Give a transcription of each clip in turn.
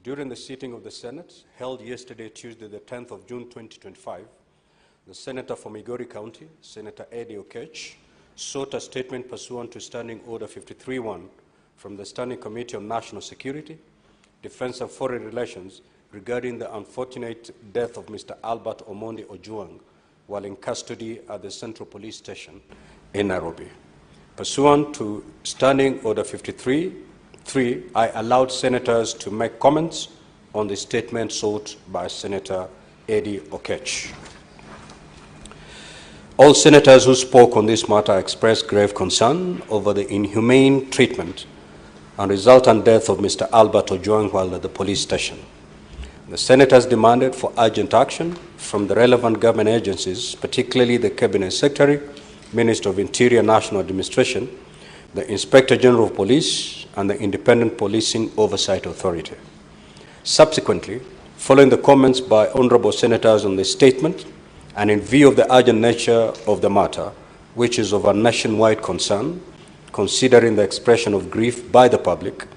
During the sitting of the Senate, held yesterday, Tuesday, the 10th of June, 2025, the Senator from Migori County, Senator Eliud Okech, sought a statement pursuant to Standing Order 53-1 from the Standing Committee on National Security, Defense and Foreign Relations regarding the unfortunate death of Mr. Albert Omondi Ojwang while in custody at the Central Police Station in Nairobi. Pursuant to Standing Order 53-3, I allowed senators to make comments on the statement sought by Senator Eliud Okech. All senators who spoke on this matter expressed grave concern over the inhumane treatment and resultant death of Mr. Albert Ojwang while at the police station. The senators demanded for urgent action from the relevant government agencies, particularly the Cabinet Secretary, Minister of Interior National Administration, the Inspector General of Police, and the Independent Policing Oversight Authority. Subsequently, following the comments by honorable senators on the statement, and in view of the urgent nature of the matter, which is of a nationwide concern, considering the expression of grief by the public,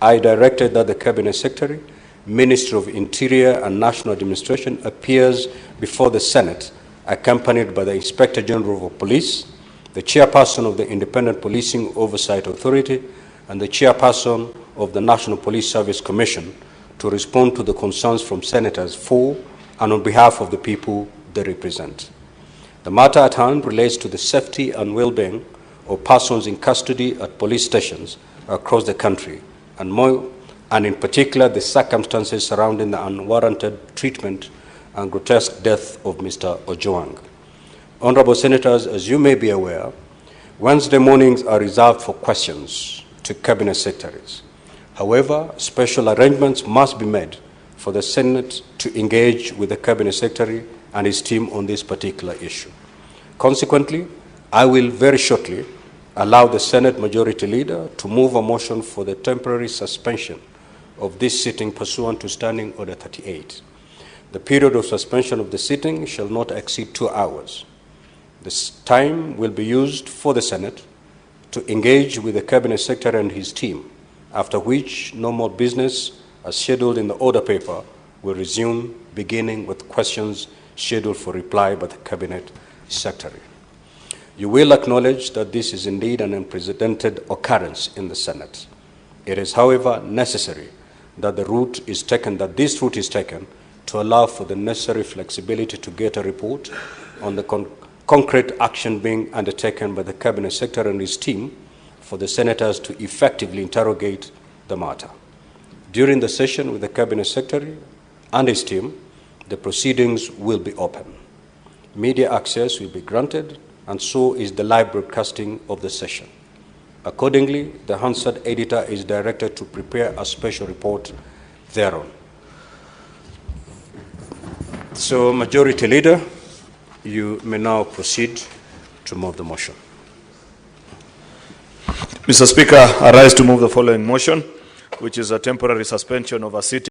I directed that the Cabinet Secretary, Minister of Interior and National Administration appears before the Senate, accompanied by the Inspector General of Police, the Chairperson of the Independent Policing Oversight Authority, and the Chairperson of the National Police Service Commission to respond to the concerns from senators for and on behalf of the people they represent. The matter at hand relates to the safety and well-being of persons in custody at police stations across the country, and in particular the circumstances surrounding the unwarranted treatment and grotesque death of Mr. Ojwang. Honorable Senators, as you may be aware, Wednesday mornings are reserved for questions to Cabinet Secretaries. However, special arrangements must be made for the Senate to engage with the Cabinet Secretary and his team on this particular issue. Consequently, I will very shortly allow the Senate Majority Leader to move a motion for the temporary suspension of this sitting pursuant to Standing Order 38. The period of suspension of the sitting shall not exceed 2 hours. This time will be used for the Senate to engage with the Cabinet Secretary and his team, after which normal business as scheduled in the order paper will resume, beginning with questions scheduled for reply by the Cabinet Secretary. You will acknowledge that this is indeed an unprecedented occurrence in the Senate. It is, however, necessary that this route is taken to allow for the necessary flexibility to get a report on the concrete action being undertaken by the Cabinet Secretary and his team for the senators to effectively interrogate the matter. During the session with the Cabinet Secretary and his team, the proceedings will be open. Media access will be granted, and so is the live broadcasting of the session. Accordingly, the Hansard editor is directed to prepare a special report thereon. So, Majority Leader, you may now proceed to move the motion. Mr. Speaker, I rise to move the following motion, which is a temporary suspension of a sitting